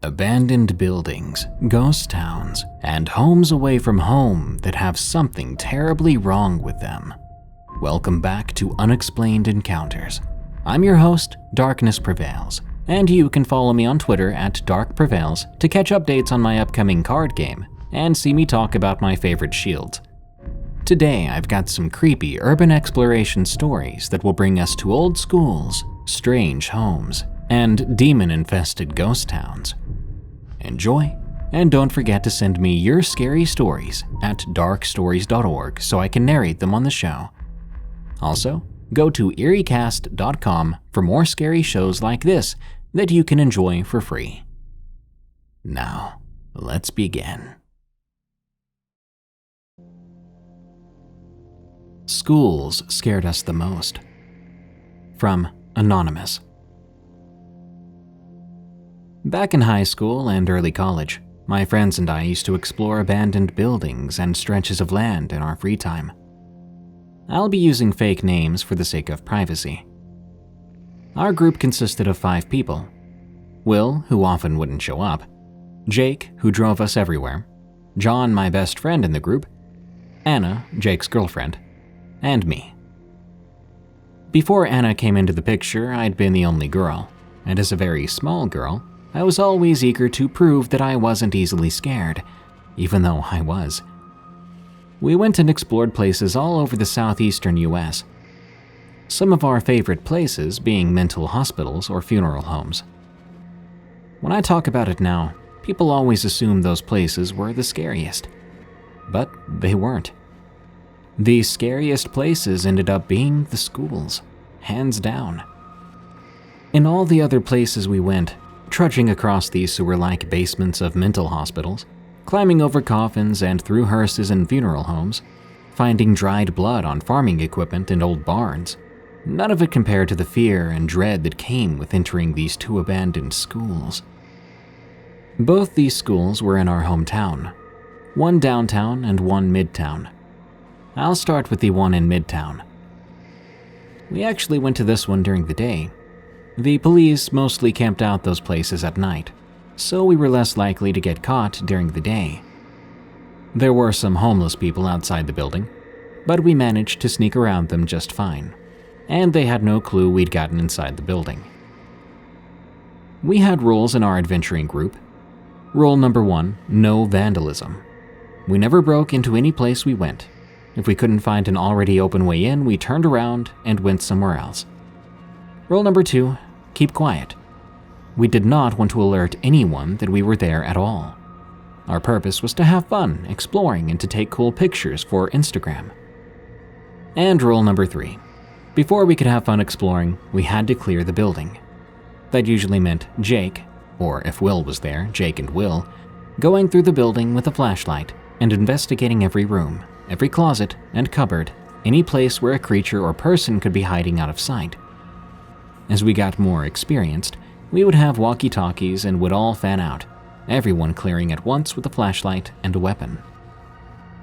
Abandoned buildings, ghost towns, and homes away from home that have something terribly wrong with them. Welcome back to Unexplained Encounters. I'm your host, Darkness Prevails, and you can follow me on Twitter at @DarkPrevails to catch updates on my upcoming card game and see me talk about my favorite shields. Today I've got some creepy urban exploration stories that will bring us to old schools, strange homes, and demon-infested ghost towns. Enjoy, and don't forget to send me your scary stories at darkstories.org so I can narrate them on the show. Also, go to eeriecast.com for more scary shows like this that you can enjoy for free. Now, let's begin. Schools scared us the most. From Anonymous. Back in high school and early college, my friends and I used to explore abandoned buildings and stretches of land in our free time. I'll be using fake names for the sake of privacy. Our group consisted of 5 people. Will, who often wouldn't show up, Jake, who drove us everywhere, John, my best friend in the group, Anna, Jake's girlfriend, and me. Before Anna came into the picture, I'd been the only girl, and as a very small girl, I was always eager to prove that I wasn't easily scared, even though I was. We went and explored places all over the southeastern US. Some of our favorite places being mental hospitals or funeral homes. When I talk about it now, people always assume those places were the scariest. But they weren't. The scariest places ended up being the schools, hands down. In all the other places we went, trudging across these sewer-like basements of mental hospitals, climbing over coffins and through hearses in funeral homes, finding dried blood on farming equipment and old barns, none of it compared to the fear and dread that came with entering these 2 abandoned schools. Both these schools were in our hometown, one downtown and one midtown. I'll start with the one in midtown. We actually went to this one during the day. The police mostly camped out those places at night, so we were less likely to get caught during the day. There were some homeless people outside the building, but we managed to sneak around them just fine, and they had no clue we'd gotten inside the building. We had rules in our adventuring group. Rule number 1, no vandalism. We never broke into any place we went. If we couldn't find an already open way in, we turned around and went somewhere else. Rule number 2, keep quiet. We did not want to alert anyone that we were there at all. Our purpose was to have fun exploring and to take cool pictures for Instagram. And rule number 3, before we could have fun exploring, we had to clear the building. That usually meant Jake, or if Will was there, Jake and Will, going through the building with a flashlight and investigating every room, every closet and cupboard, any place where a creature or person could be hiding out of sight. As we got more experienced, we would have walkie-talkies and would all fan out, everyone clearing at once with a flashlight and a weapon.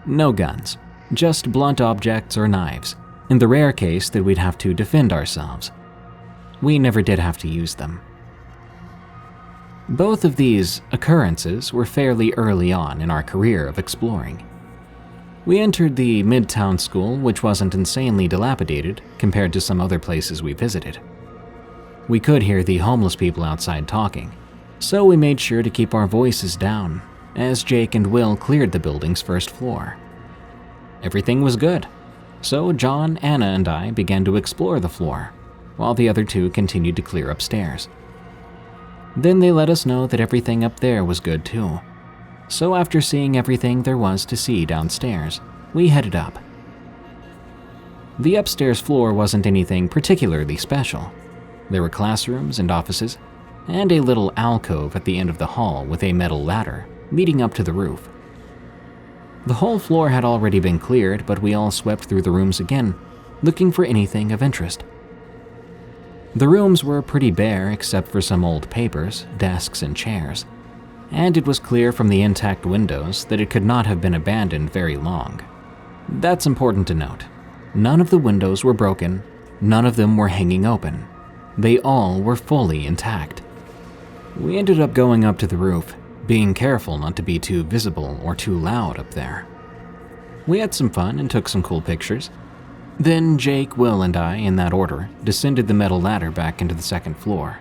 No guns, just blunt objects or knives, in the rare case that we'd have to defend ourselves. We never did have to use them. Both of these occurrences were fairly early on in our career of exploring. We entered the Midtown School, which wasn't insanely dilapidated compared to some other places we visited. We could hear the homeless people outside talking, so we made sure to keep our voices down as Jake and Will cleared the building's first floor. Everything was good, so John, Anna, and I began to explore the floor, while the other 2 continued to clear upstairs. Then they let us know that everything up there was good too. So after seeing everything there was to see downstairs, we headed up. The upstairs floor wasn't anything particularly special. There were classrooms and offices, and a little alcove at the end of the hall with a metal ladder leading up to the roof. The whole floor had already been cleared, but we all swept through the rooms again, looking for anything of interest. The rooms were pretty bare except for some old papers, desks, and chairs, and it was clear from the intact windows that it could not have been abandoned very long. That's important to note. None of the windows were broken, none of them were hanging open. They all were fully intact. We ended up going up to the roof, being careful not to be too visible or too loud up there. We had some fun and took some cool pictures. Then Jake, Will, and I, in that order, descended the metal ladder back into the second floor.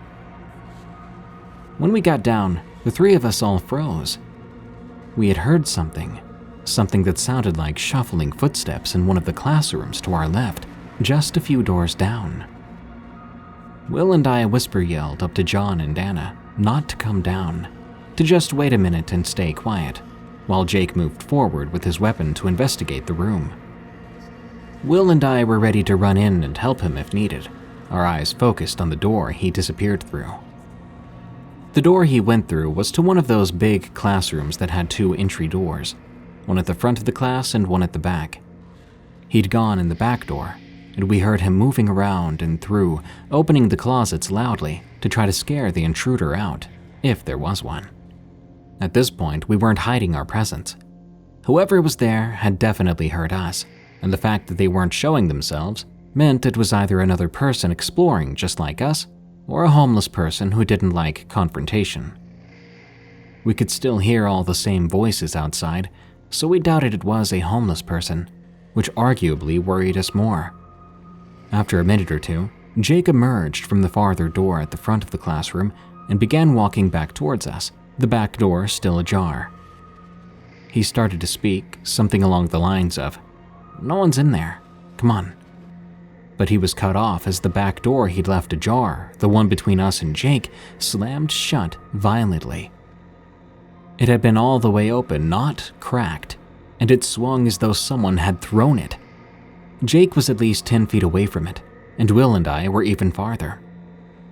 When we got down, the three of us all froze. We had heard something that sounded like shuffling footsteps in one of the classrooms to our left, just a few doors down. Will and I whisper-yelled up to John and Anna not to come down, to just wait a minute and stay quiet, while Jake moved forward with his weapon to investigate the room. Will and I were ready to run in and help him if needed, our eyes focused on the door he disappeared through. The door he went through was to one of those big classrooms that had two entry doors, one at the front of the class and one at the back. He'd gone in the back door, and we heard him moving around and through, opening the closets loudly to try to scare the intruder out, if there was one. At this point, we weren't hiding our presence. Whoever was there had definitely heard us, and the fact that they weren't showing themselves meant it was either another person exploring just like us, or a homeless person who didn't like confrontation. We could still hear all the same voices outside, so we doubted it was a homeless person, which arguably worried us more. After a minute or two, Jake emerged from the farther door at the front of the classroom and began walking back towards us, the back door still ajar. He started to speak, something along the lines of, "No one's in there, come on." But he was cut off as the back door he'd left ajar, the one between us and Jake, slammed shut violently. It had been all the way open, not cracked, and it swung as though someone had thrown it. Jake was at least 10 feet away from it, and Will and I were even farther.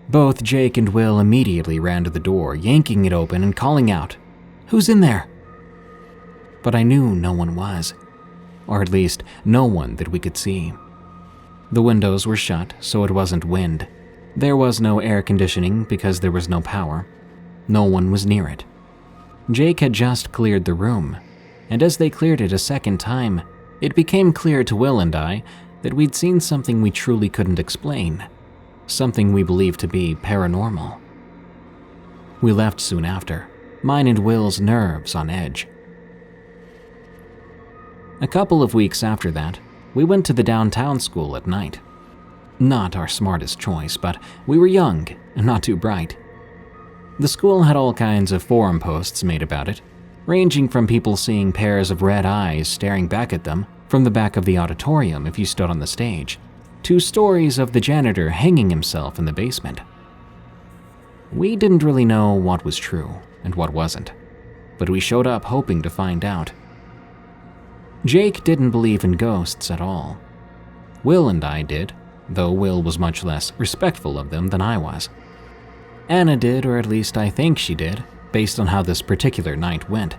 Both Jake and Will immediately ran to the door, yanking it open and calling out, "Who's in there?" But I knew no one was, or at least no one that we could see. The windows were shut, so it wasn't wind. There was no air conditioning because there was no power. No one was near it. Jake had just cleared the room, and as they cleared it a second time, it became clear to Will and I that we'd seen something we truly couldn't explain, something we believed to be paranormal. We left soon after, mine and Will's nerves on edge. A couple of weeks after that, we went to the downtown school at night. Not our smartest choice, but we were young and not too bright. The school had all kinds of forum posts made about it, ranging from people seeing pairs of red eyes staring back at them from the back of the auditorium if you stood on the stage, to stories of the janitor hanging himself in the basement. We didn't really know what was true and what wasn't, but we showed up hoping to find out. Jake didn't believe in ghosts at all. Will and I did, though Will was much less respectful of them than I was. Anna did, or at least I think she did, based on how this particular night went.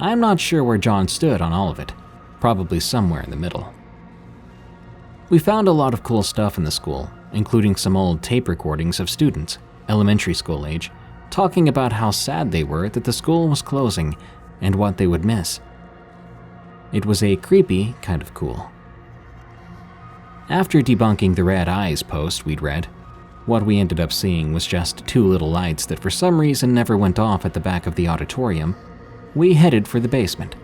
I'm not sure where John stood on all of it, probably somewhere in the middle. We found a lot of cool stuff in the school, including some old tape recordings of students, elementary school age, talking about how sad they were that the school was closing and what they would miss. It was a creepy kind of cool. After debunking the red eyes post we'd read, what we ended up seeing was just two little lights that for some reason never went off at the back of the auditorium. We headed for the basement.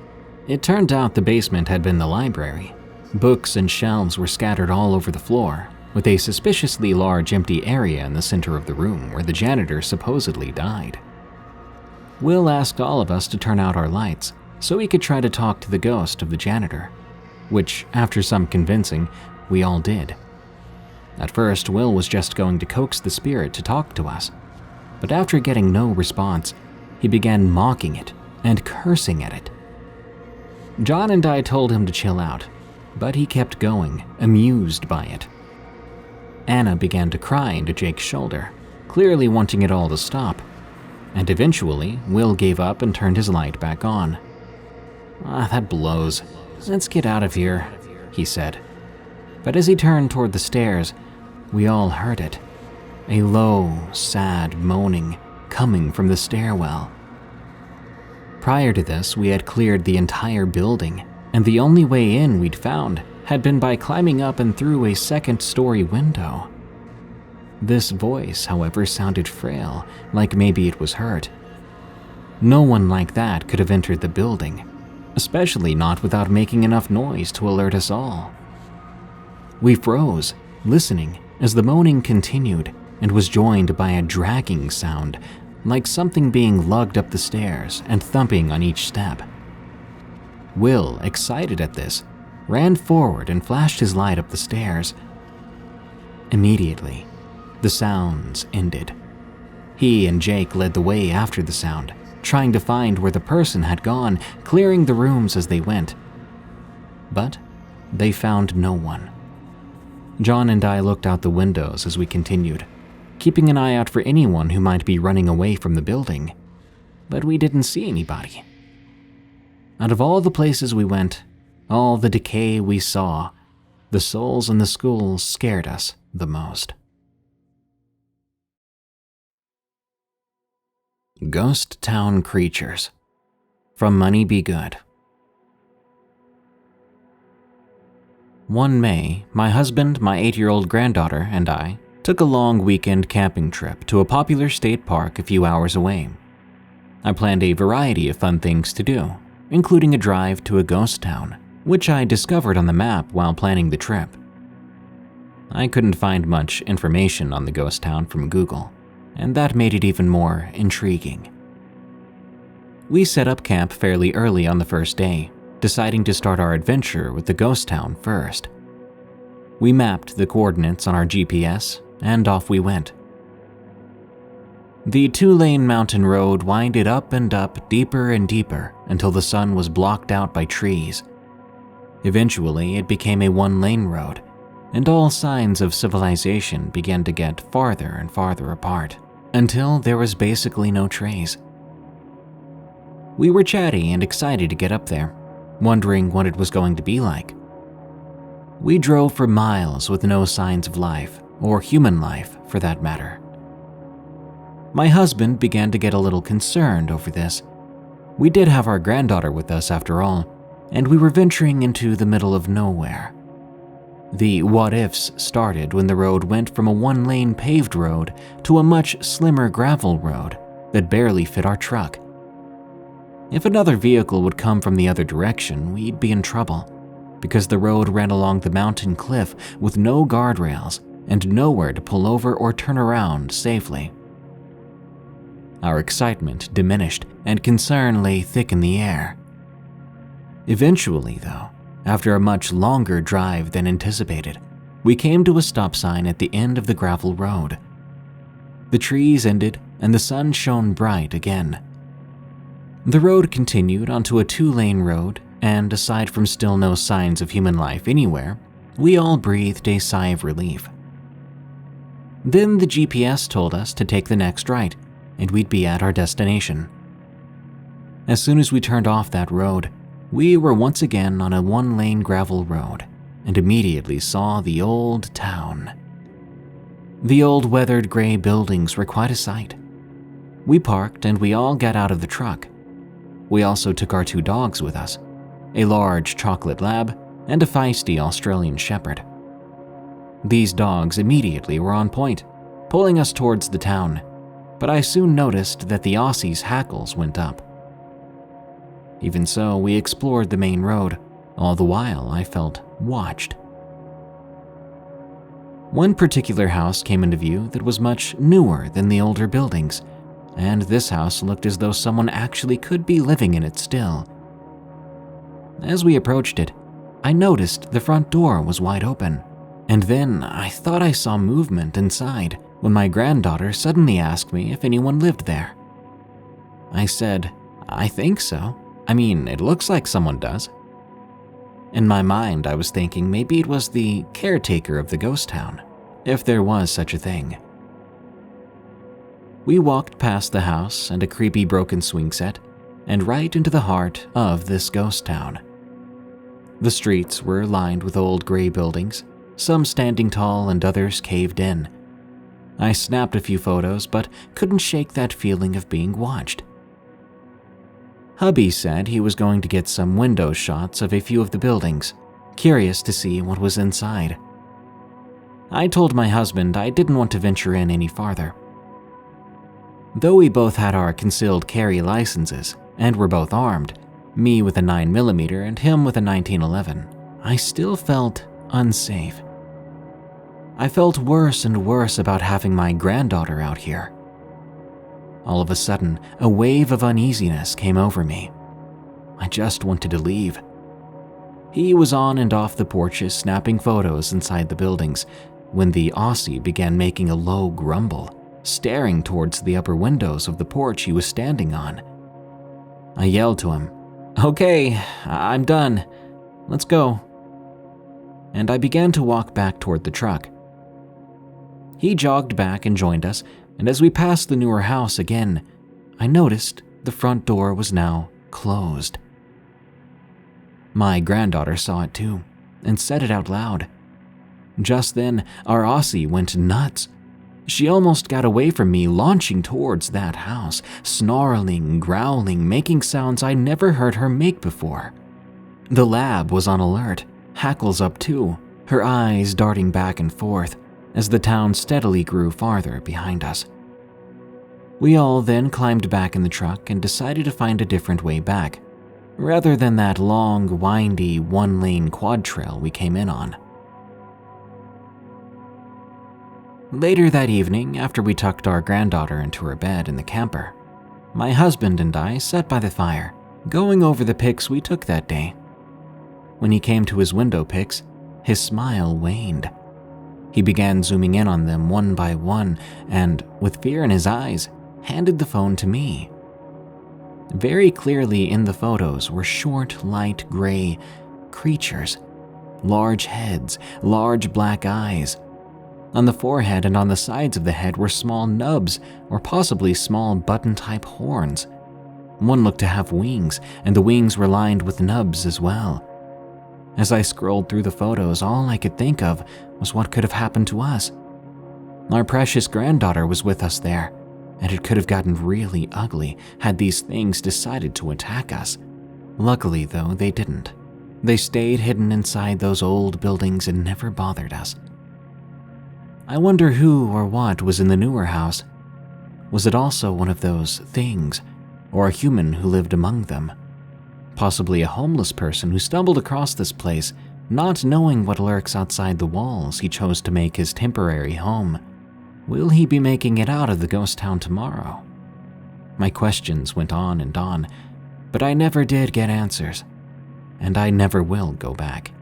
It turned out the basement had been the library. Books and shelves were scattered all over the floor, with a suspiciously large empty area in the center of the room where the janitor supposedly died. Will asked all of us to turn out our lights so we could try to talk to the ghost of the janitor, which, after some convincing, we all did. At first, Will was just going to coax the spirit to talk to us, but after getting no response, he began mocking it and cursing at it. John and I told him to chill out, but he kept going, amused by it. Anna began to cry into Jake's shoulder, clearly wanting it all to stop, and eventually, Will gave up and turned his light back on. That blows. Let's get out of here," he said. But as he turned toward the stairs, we all heard it. A low, sad moaning coming from the stairwell. Prior to this, we had cleared the entire building, and the only way in we'd found had been by climbing up and through a second-story window. This voice, however, sounded frail, like maybe it was hurt. No one like that could have entered the building, especially not without making enough noise to alert us all. We froze, listening, as the moaning continued and was joined by a dragging sound, like something being lugged up the stairs and thumping on each step. Will, excited at this, ran forward and flashed his light up the stairs. Immediately, the sounds ended. He and Jake led the way after the sound, trying to find where the person had gone, clearing the rooms as they went. But they found no one. John and I looked out the windows as we continued, keeping an eye out for anyone who might be running away from the building, but we didn't see anybody. Out of all the places we went, all the decay we saw, the souls in the schools scared us the most. Ghost Town Creatures. From Money Be Good. One May, my husband, my 8-year-old granddaughter, and I took a long weekend camping trip to a popular state park a few hours away. I planned a variety of fun things to do, including a drive to a ghost town, which I discovered on the map while planning the trip. I couldn't find much information on the ghost town from Google, and that made it even more intriguing. We set up camp fairly early on the first day, deciding to start our adventure with the ghost town first. We mapped the coordinates on our GPS, and off we went. The 2-lane mountain road winded up and up, deeper and deeper, until the sun was blocked out by trees. Eventually, it became a 1-lane road, and all signs of civilization began to get farther and farther apart, until there was basically no trace. We were chatty and excited to get up there, wondering what it was going to be like. We drove for miles with no signs of life, or human life for that matter. My husband began to get a little concerned over this. We did have our granddaughter with us after all, and we were venturing into the middle of nowhere. The what-ifs started when the road went from a 1-lane paved road to a much slimmer gravel road that barely fit our truck. If another vehicle would come from the other direction, we'd be in trouble, because the road ran along the mountain cliff with no guardrails and nowhere to pull over or turn around safely. Our excitement diminished and concern lay thick in the air. Eventually, though, after a much longer drive than anticipated, we came to a stop sign at the end of the gravel road. The trees ended and the sun shone bright again. The road continued onto a 2-lane road, and aside from still no signs of human life anywhere, we all breathed a sigh of relief. Then the GPS told us to take the next right, and we'd be at our destination. As soon as we turned off that road, we were once again on a 1-lane gravel road and immediately saw the old town. The old weathered gray buildings were quite a sight. We parked and we all got out of the truck. We also took our 2 dogs with us, a large chocolate lab and a feisty Australian shepherd. These dogs immediately were on point, pulling us towards the town, but I soon noticed that the Aussie's hackles went up. Even so, we explored the main road, all the while I felt watched. One particular house came into view that was much newer than the older buildings, and this house looked as though someone actually could be living in it still. As we approached it, I noticed the front door was wide open, and then I thought I saw movement inside when my granddaughter suddenly asked me if anyone lived there. I said, "I think so. I mean, it looks like someone does." In my mind, I was thinking maybe it was the caretaker of the ghost town, if there was such a thing. We walked past the house and a creepy broken swing set, and right into the heart of this ghost town. The streets were lined with old gray buildings, some standing tall and others caved in. I snapped a few photos, but couldn't shake that feeling of being watched. Hubby said he was going to get some window shots of a few of the buildings, curious to see what was inside. I told my husband I didn't want to venture in any farther. Though we both had our concealed carry licenses and were both armed, me with a 9mm and him with a 1911, I still felt unsafe. I felt worse and worse about having my granddaughter out here. All of a sudden, a wave of uneasiness came over me. I just wanted to leave. He was on and off the porches snapping photos inside the buildings when the Aussie began making a low grumble, staring towards the upper windows of the porch he was standing on. I yelled to him, "Okay, I'm done. Let's go." And I began to walk back toward the truck. He jogged back and joined us, and as we passed the newer house again, I noticed the front door was now closed. My granddaughter saw it too, and said it out loud. Just then, our Aussie went nuts. She almost got away from me, launching towards that house, snarling, growling, making sounds I never heard her make before. The lab was on alert, hackles up too, her eyes darting back and forth as the town steadily grew farther behind us. We all then climbed back in the truck and decided to find a different way back, rather than that long, windy, one-lane quad trail we came in on. Later that evening, after we tucked our granddaughter into her bed in the camper, my husband and I sat by the fire, going over the pics we took that day. When he came to his window pics, his smile waned. He began zooming in on them one by one and, with fear in his eyes, handed the phone to me. Very clearly in the photos were short, light gray creatures, large heads, large black eyes. On the forehead and on the sides of the head were small nubs or possibly small button-type horns. One looked to have wings, and the wings were lined with nubs as well. As I scrolled through the photos, all I could think of was what could have happened to us. Our precious granddaughter was with us there, and it could have gotten really ugly had these things decided to attack us. Luckily, though, they didn't. They stayed hidden inside those old buildings and never bothered us. I wonder who or what was in the newer house. Was it also one of those things, or a human who lived among them? Possibly a homeless person who stumbled across this place, not knowing what lurks outside the walls he chose to make his temporary home. Will he be making it out of the ghost town tomorrow? My questions went on, but I never did get answers, and I never will go back.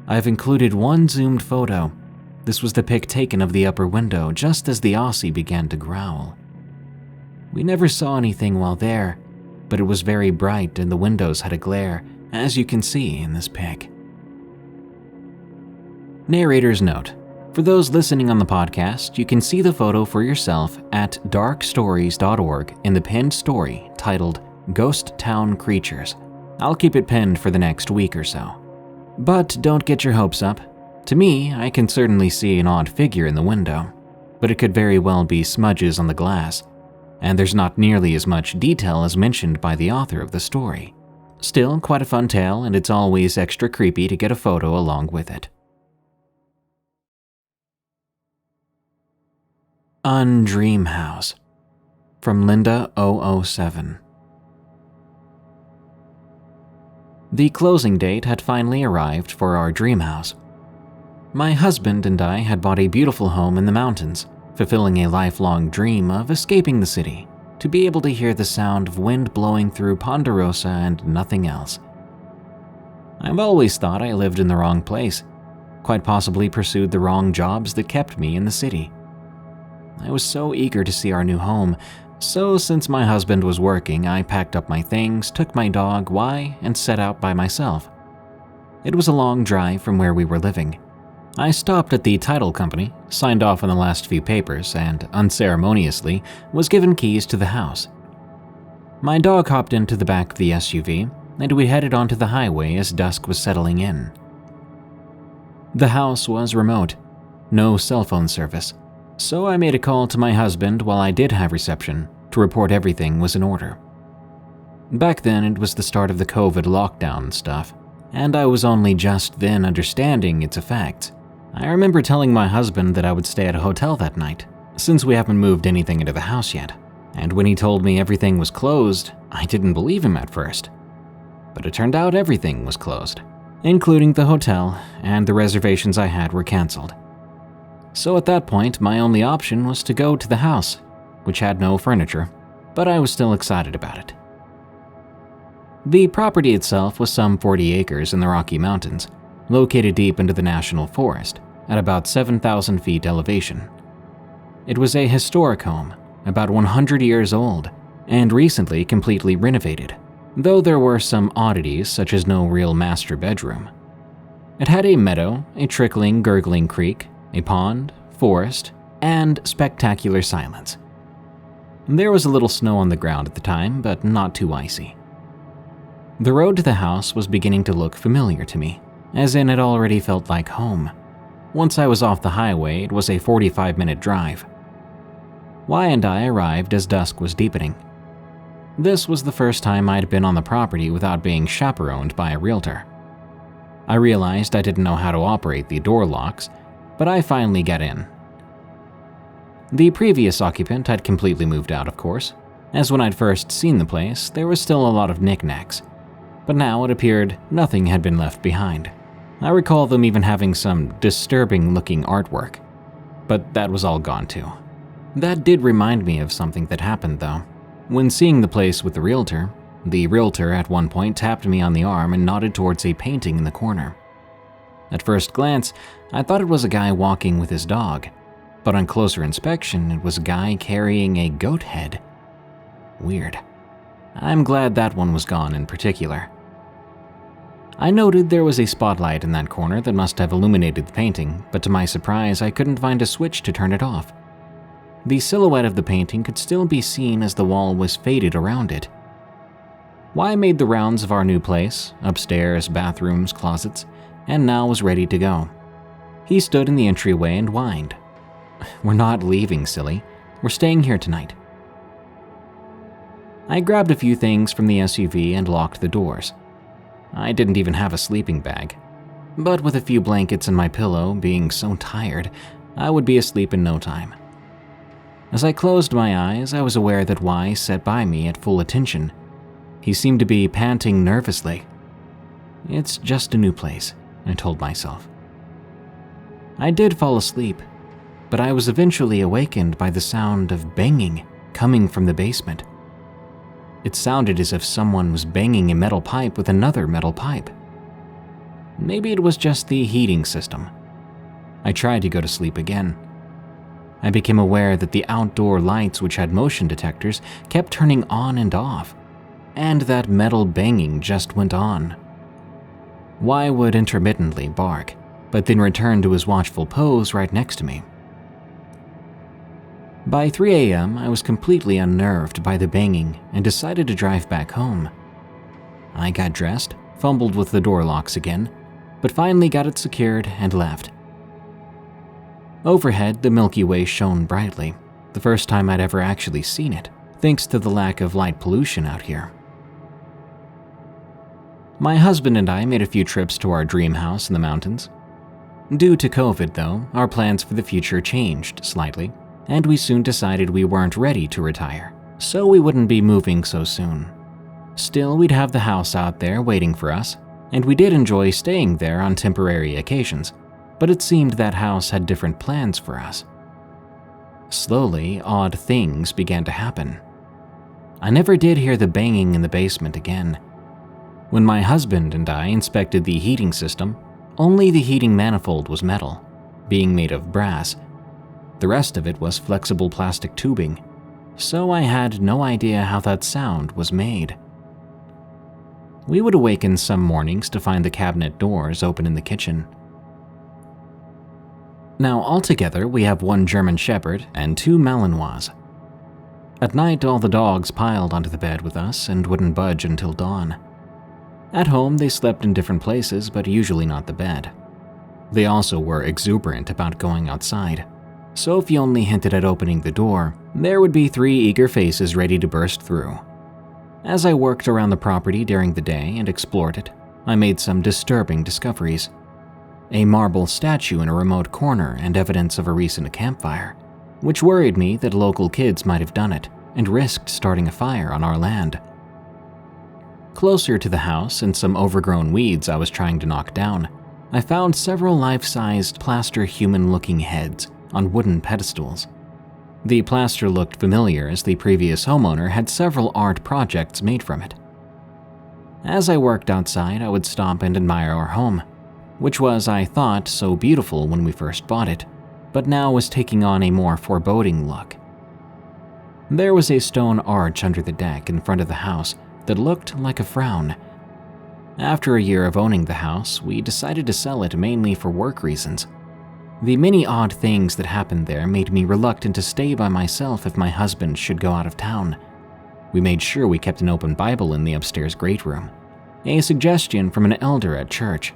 I've included one zoomed photo. This was the pic taken of the upper window just as the Aussie began to growl. We never saw anything while there, but it was very bright and the windows had a glare, as you can see in this pic. Narrator's note. For those listening on the podcast, you can see the photo for yourself at darkstories.org in the pinned story titled Ghost Town Creatures. I'll keep it pinned for the next week or so. But don't get your hopes up. To me, I can certainly see an odd figure in the window, but it could very well be smudges on the glass, and there's not nearly as much detail as mentioned by the author of the story. Still, quite a fun tale, and it's always extra creepy to get a photo along with it. Un-Dreamhouse from Linda 007. The closing date had finally arrived for our dream house. My husband and I had bought a beautiful home in the mountains, fulfilling a lifelong dream of escaping the city, to be able to hear the sound of wind blowing through Ponderosa and nothing else. I've always thought I lived in the wrong place, quite possibly pursued the wrong jobs that kept me in the city. I was so eager to see our new home, so since my husband was working, I packed up my things, took my dog, Y, and set out by myself. It was a long drive from where we were living. I stopped at the title company, signed off on the last few papers, and unceremoniously was given keys to the house. My dog hopped into the back of the SUV, and we headed onto the highway as dusk was settling in. The house was remote, no cell phone service, so I made a call to my husband while I did have reception to report everything was in order. Back then, it was the start of the COVID lockdown and stuff, and I was only just then understanding its effects. I remember telling my husband that I would stay at a hotel that night, since we haven't moved anything into the house yet, and when he told me everything was closed, I didn't believe him at first. But it turned out everything was closed, including the hotel, and the reservations I had were canceled. So at that point, my only option was to go to the house, which had no furniture, but I was still excited about it. The property itself was some 40 acres in the Rocky Mountains, located deep into the National Forest, at about 7,000 feet elevation. It was a historic home, about 100 years old, and recently completely renovated, though there were some oddities such as no real master bedroom. It had a meadow, a trickling, gurgling creek, a pond, forest, and spectacular silence. There was a little snow on the ground at the time, but not too icy. The road to the house was beginning to look familiar to me, as in it already felt like home. Once I was off the highway, it was a 45-minute drive. Y and I arrived as dusk was deepening. This was the first time I'd been on the property without being chaperoned by a realtor. I realized I didn't know how to operate the door locks, but I finally got in. The previous occupant had completely moved out, of course, as when I'd first seen the place, there was still a lot of knickknacks, but now it appeared nothing had been left behind. I recall them even having some disturbing-looking artwork, but that was all gone too. That did remind me of something that happened, though. When seeing the place with the realtor at one point tapped me on the arm and nodded towards a painting in the corner. At first glance, I thought it was a guy walking with his dog, but on closer inspection, it was a guy carrying a goat head. Weird. I'm glad that one was gone in particular. I noted there was a spotlight in that corner that must have illuminated the painting, but to my surprise, I couldn't find a switch to turn it off. The silhouette of the painting could still be seen as the wall was faded around it. Y made the rounds of our new place, upstairs, bathrooms, closets, and now was ready to go. He stood in the entryway and whined. "We're not leaving, silly. We're staying here tonight." I grabbed a few things from the SUV and locked the doors. I didn't even have a sleeping bag, but with a few blankets and my pillow, being so tired, I would be asleep in no time. As I closed my eyes, I was aware that Y sat by me at full attention. He seemed to be panting nervously. It's just a new place, I told myself. I did fall asleep, but I was eventually awakened by the sound of banging coming from the basement. It sounded as if someone was banging a metal pipe with another metal pipe. Maybe it was just the heating system. I tried to go to sleep again. I became aware that the outdoor lights, which had motion detectors, kept turning on and off, and that metal banging just went on. Y would intermittently bark, but then return to his watchful pose right next to me. By 3 a.m., I was completely unnerved by the banging and decided to drive back home. I got dressed, fumbled with the door locks again, but finally got it secured and left. Overhead, the Milky Way shone brightly, the first time I'd ever actually seen it, thanks to the lack of light pollution out here. My husband and I made a few trips to our dream house in the mountains. Due to COVID, though, our plans for the future changed slightly, and we soon decided we weren't ready to retire, so we wouldn't be moving so soon. Still, we'd have the house out there waiting for us, and we did enjoy staying there on temporary occasions, but it seemed that house had different plans for us. Slowly, odd things began to happen. I never did hear the banging in the basement again. When my husband and I inspected the heating system, only the heating manifold was metal, being made of brass. The rest of it was flexible plastic tubing, so I had no idea how that sound was made. We would awaken some mornings to find the cabinet doors open in the kitchen. Now, altogether, we have 1 German Shepherd and 2 Malinois. At night, all the dogs piled onto the bed with us and wouldn't budge until dawn. At home, they slept in different places, but usually not the bed. They also were exuberant about going outside, so if you only hinted at opening the door, there would be 3 eager faces ready to burst through. As I worked around the property during the day and explored it, I made some disturbing discoveries. a marble statue in a remote corner, and evidence of a recent campfire, which worried me that local kids might have done it and risked starting a fire on our land. Closer to the house, and some overgrown weeds I was trying to knock down, I found several life-sized plaster human-looking heads on wooden pedestals. The plaster looked familiar, as the previous homeowner had several art projects made from it. As I worked outside, I would stop and admire our home, which was, I thought, so beautiful when we first bought it, but now was taking on a more foreboding look. There was a stone arch under the deck in front of the house that looked like a frown. After a year of owning the house, we decided to sell it mainly for work reasons. The many odd things that happened there made me reluctant to stay by myself if my husband should go out of town. We made sure we kept an open Bible in the upstairs great room, a suggestion from an elder at church.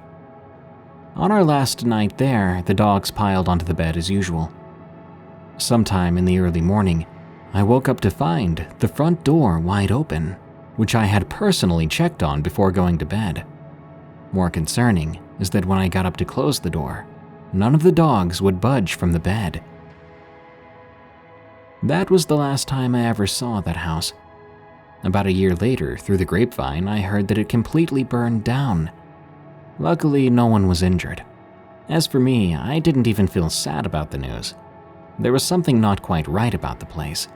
On our last night there, the dogs piled onto the bed as usual. Sometime in the early morning, I woke up to find the front door wide open, which I had personally checked on before going to bed. More concerning is that when I got up to close the door, none of the dogs would budge from the bed. That was the last time I ever saw that house. About a year later, through the grapevine, I heard that it completely burned down. Luckily, no one was injured. As for me, I didn't even feel sad about the news. There was something not quite right about the place.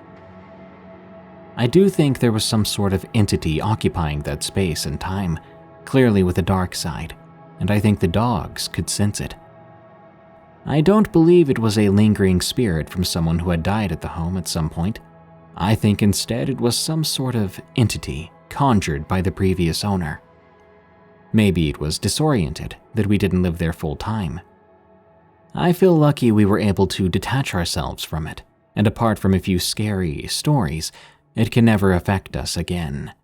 I do think there was some sort of entity occupying that space and time, clearly with a dark side, and I think the dogs could sense it. I don't believe it was a lingering spirit from someone who had died at the home at some point. I think instead it was some sort of entity conjured by the previous owner. Maybe it was disoriented that we didn't live there full time. I feel lucky we were able to detach ourselves from it, and apart from a few scary stories, it can never affect us again.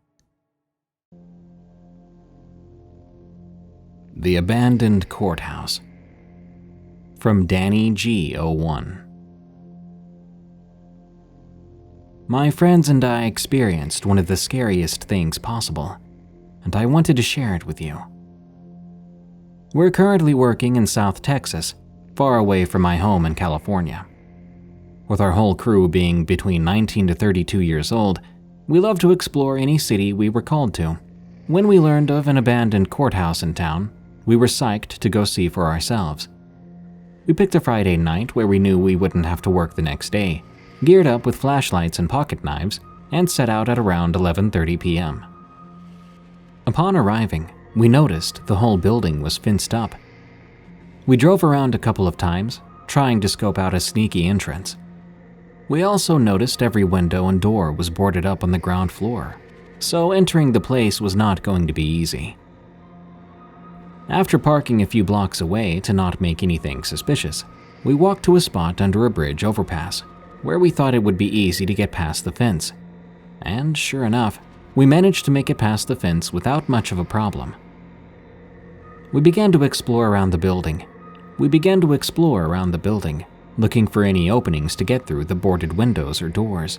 The Abandoned Courthouse. From Danny G01. My friends and I experienced one of the scariest things possible, and I wanted to share it with you. We're currently working in South Texas, far away from my home in California. With our whole crew being between 19 to 32 years old, we love to explore any city we were called to. When we learned of an abandoned courthouse in town, we were psyched to go see for ourselves. We picked a Friday night where we knew we wouldn't have to work the next day, geared up with flashlights and pocket knives, and set out at around 11:30 p.m. Upon arriving, we noticed the whole building was fenced up. We drove around a couple of times, trying to scope out a sneaky entrance. We also noticed every window and door was boarded up on the ground floor, so entering the place was not going to be easy. After parking a few blocks away to not make anything suspicious, we walked to a spot under a bridge overpass, where we thought it would be easy to get past the fence. And sure enough, we managed to make it past the fence without much of a problem. We began to explore around the building, looking for any openings to get through the boarded windows or doors.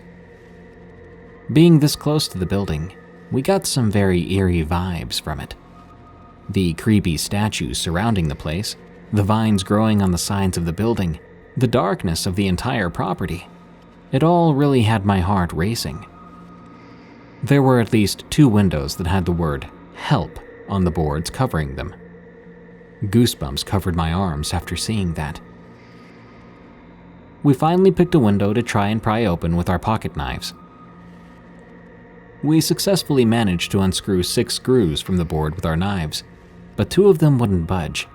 Being this close to the building, we got some very eerie vibes from it. The creepy statues surrounding the place, the vines growing on the sides of the building, the darkness of the entire property. It all really had my heart racing. There were at least 2 windows that had the word "Help" on the boards covering them. Goosebumps covered my arms after seeing that. We finally picked a window to try and pry open with our pocket knives. We successfully managed to unscrew 6 screws from the board with our knives, but 2 of them wouldn't budge.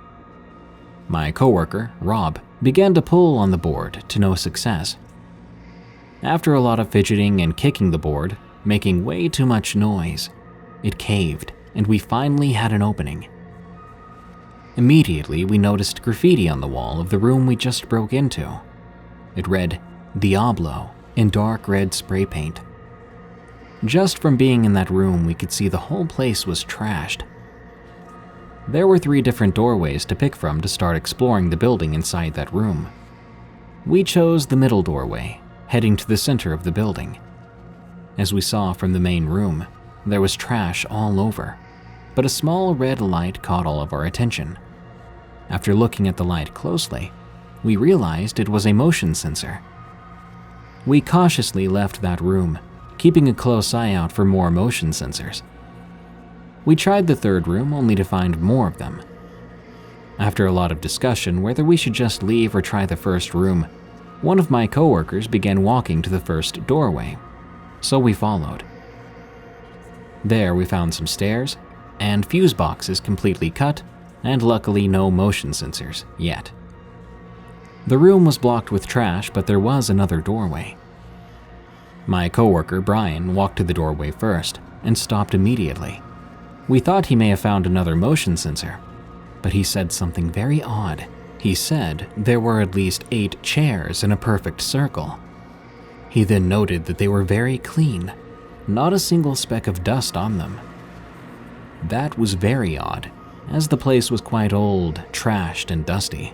My coworker, Rob, began to pull on the board to no success. After a lot of fidgeting and kicking the board, making way too much noise, it caved and we finally had an opening. Immediately, we noticed graffiti on the wall of the room we just broke into. It read, "Diablo," in dark red spray paint. Just from being in that room, we could see the whole place was trashed. There were 3 different doorways to pick from to start exploring the building inside that room. We chose the middle doorway, heading to the center of the building. As we saw from the main room, there was trash all over, but a small red light caught all of our attention. After looking at the light closely, we realized it was a motion sensor. We cautiously left that room, keeping a close eye out for more motion sensors. We tried the third room only to find more of them. After a lot of discussion whether we should just leave or try the first room, one of my coworkers began walking to the first doorway, so we followed. There we found some stairs and fuse boxes completely cut, and luckily no motion sensors yet. The room was blocked with trash, but there was another doorway. My coworker Brian walked to the doorway first and stopped immediately. We thought he may have found another motion sensor, but he said something very odd. He said there were at least 8 chairs in a perfect circle. He then noted that they were very clean, not a single speck of dust on them. That was very odd, as the place was quite old, trashed, and dusty.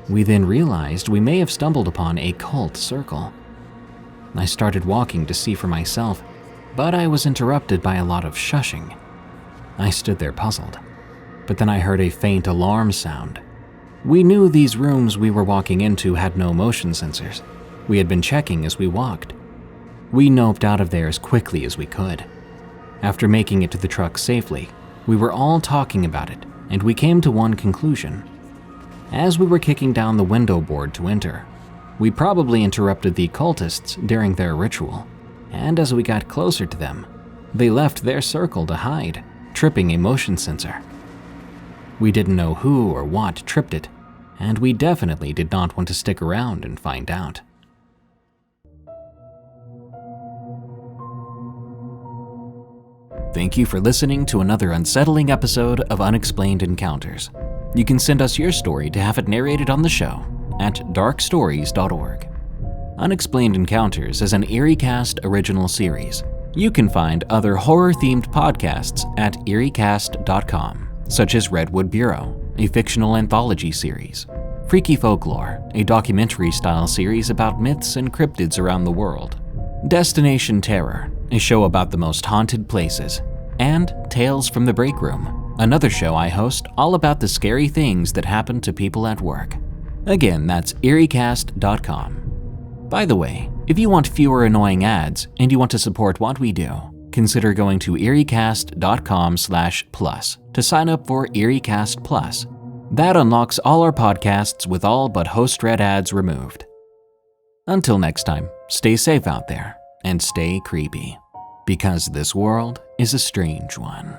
We then realized we may have stumbled upon a cult circle. I started walking to see for myself, but I was interrupted by a lot of shushing. I stood there puzzled, but then I heard a faint alarm sound. We knew these rooms we were walking into had no motion sensors. We had been checking as we walked. We noped out of there as quickly as we could. After making it to the truck safely, we were all talking about it, and we came to one conclusion. As we were kicking down the window board to enter, we probably interrupted the cultists during their ritual, and as we got closer to them, they left their circle to hide, tripping a motion sensor. We didn't know who or what tripped it, and we definitely did not want to stick around and find out. Thank you for listening to another unsettling episode of Unexplained Encounters. You can send us your story to have it narrated on the show at darkstories.org. Unexplained Encounters is an EerieCast original series. You can find other horror-themed podcasts at EerieCast.com, such as Redwood Bureau, a fictional anthology series, Freaky Folklore, a documentary-style series about myths and cryptids around the world, Destination Terror, a show about the most haunted places, and Tales from the Break Room, another show I host all about the scary things that happen to people at work. Again, that's EerieCast.com. By the way, if you want fewer annoying ads and you want to support what we do, consider going to EerieCast.com/plus to sign up for EerieCast Plus. That unlocks all our podcasts with all but host-read ads removed. Until next time, stay safe out there and stay creepy, because this world is a strange one.